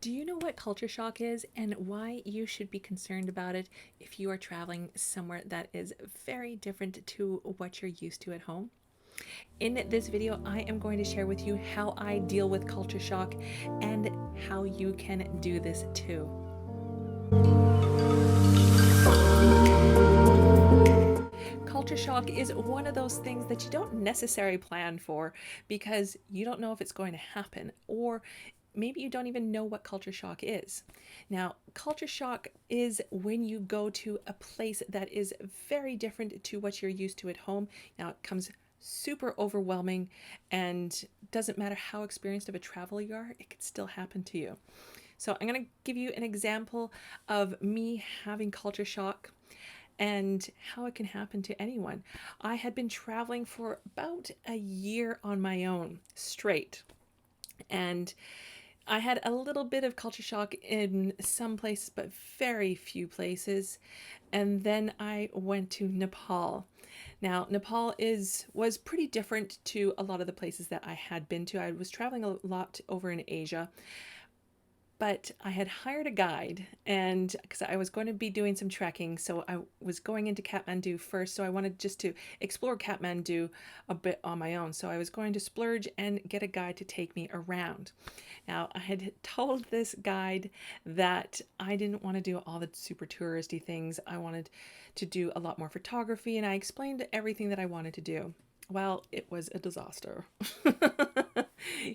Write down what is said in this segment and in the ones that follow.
Do you know what culture shock is and why you should be concerned about it if you are traveling somewhere that is very different to what you're used to at home? In this video, I am going to share with you how I deal with culture shock and how you can do this too. Culture shock is one of those things that you don't necessarily plan for because you don't know if it's going to happen, or maybe you don't even know what culture shock is. Now, culture shock is when you go to a place that is very different to what you're used to at home. Now, it comes super overwhelming, and doesn't matter how experienced of a traveler you are, it could still happen to you. So, I'm going to give you an example of me having culture shock and how it can happen to anyone. I had been traveling for about a year on my own straight, and I had a little bit of culture shock in some places, but very few places. And then I went to Nepal. Now, Nepal was pretty different to a lot of the places that I had been to. I was traveling a lot over in Asia, but I had hired a guide, and because I was going to be doing some trekking, so I was going into Kathmandu first. So I wanted just to explore Kathmandu a bit on my own. So I was going to splurge and get a guide to take me around. Now, I had told this guide that I didn't want to do all the super touristy things. I wanted to do a lot more photography, and I explained everything that I wanted to do. Well, it was a disaster.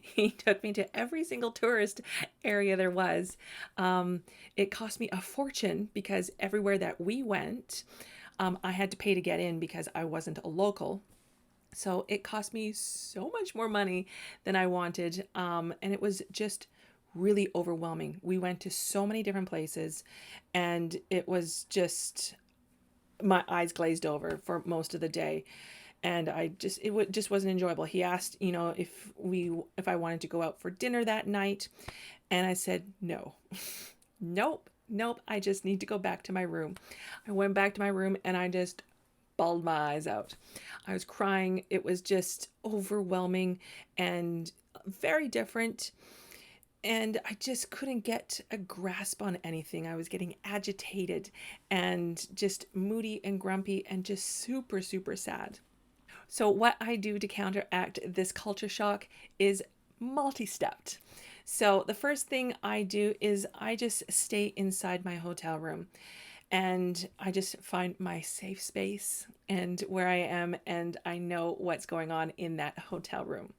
He took me to every single tourist area there was. It cost me a fortune because everywhere that we went, I had to pay to get in because I wasn't a local. So it cost me so much more money than I wanted. And it was just really overwhelming. We went to so many different places, and it was just my eyes glazed over for most of the day. And just wasn't enjoyable. He asked, if I wanted to go out for dinner that night, and I said no. Nope, I just need to go back to my room. I went back to my room and I just bawled my eyes out. I was crying. It was just overwhelming and very different. And I just couldn't get a grasp on anything. I was getting agitated and just moody and grumpy and just super, super sad. So, what I do to counteract this culture shock is multi stepped. So, the first thing I do is I just stay inside my hotel room, and I just find my safe space and where I am, and I know what's going on in that hotel room.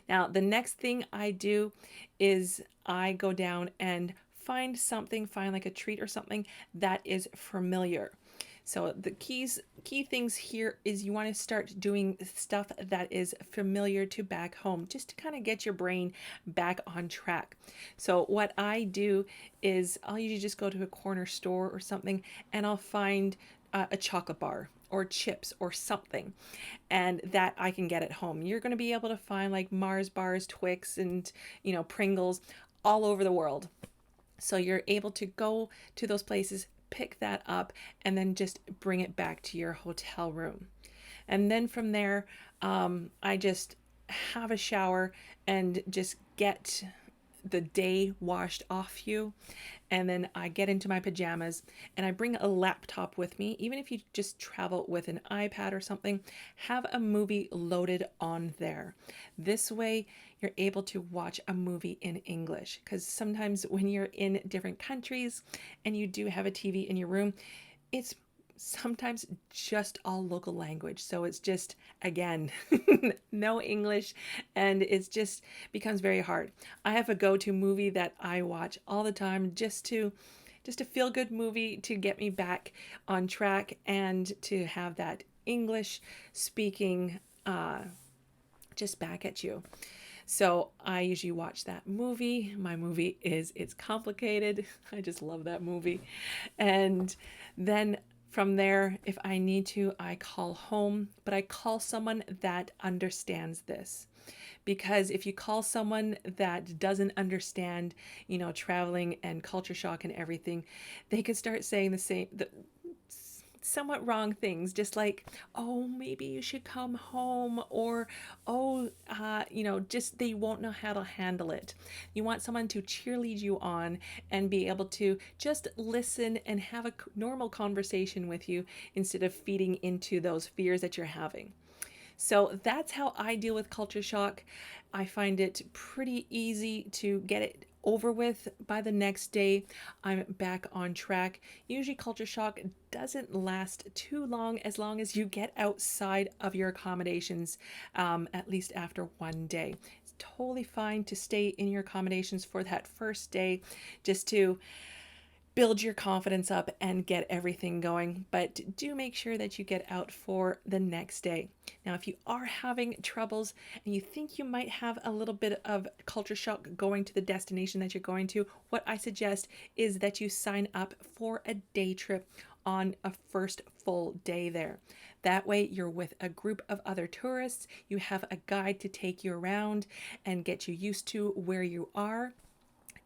Now, the next thing I do is I go down and find like a treat or something that is familiar. So the key things here is you want to start doing stuff that is familiar to back home, just to kind of get your brain back on track. So what I do is I'll usually just go to a corner store or something, and I'll find a chocolate bar or chips or something, and that I can get at home. You're going to be able to find like Mars bars, Twix, and Pringles all over the world. So you're able to go to those places, pick that up, and then just bring it back to your hotel room. And then from there, I just have a shower and just get the day washed off you. And then I get into my pajamas and I bring a laptop with me. Even if you just travel with an iPad or something, have a movie loaded on there. This way, you're able to watch a movie in English, because sometimes when you're in different countries and you do have a TV in your room, it's sometimes just all local language. So it's just, again, no English, and it's just becomes very hard. I have a go-to movie that I watch all the time, just a feel good movie to get me back on track and to have that English speaking just back at you. So I usually watch that movie. My movie is It's Complicated. I just love that movie. And then from there, if I need to, I call home, but I call someone that understands this. Because if you call someone that doesn't understand, traveling and culture shock and everything, they could start saying somewhat wrong things, just like, oh, maybe you should come home, or, oh, just they won't know how to handle it. You want someone to cheerlead you on and be able to just listen and have a normal conversation with you instead of feeding into those fears that you're having. So that's how I deal with culture shock. I find it pretty easy to get it over with. By the next day, I'm back on track. Usually, culture shock doesn't last too long as you get outside of your accommodations, at least after one day. It's totally fine to stay in your accommodations for that first day just to build your confidence up and get everything going, but do make sure that you get out for the next day. Now, if you are having troubles and you think you might have a little bit of culture shock going to the destination that you're going to, what I suggest is that you sign up for a day trip on a first full day there. That way, you're with a group of other tourists, you have a guide to take you around and get you used to where you are,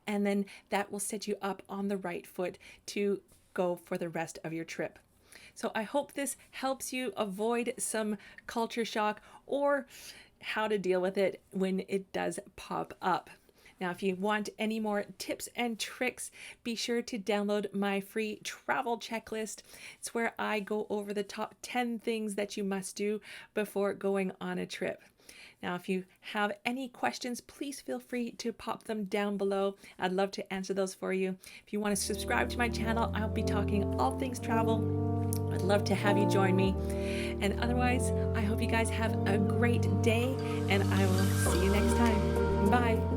and then that will set you up on the right foot to go for the rest of your trip. So I hope this helps you avoid some culture shock or how to deal with it when it does pop up. Now, if you want any more tips and tricks, be sure to download my free travel checklist. It's where I go over the top 10 things that you must do before going on a trip. Now, if you have any questions, please feel free to pop them down below. I'd love to answer those for you. If you want to subscribe to my channel, I'll be talking all things travel. I'd love to have you join me. And otherwise, I hope you guys have a great day, and I will see you next time. Bye.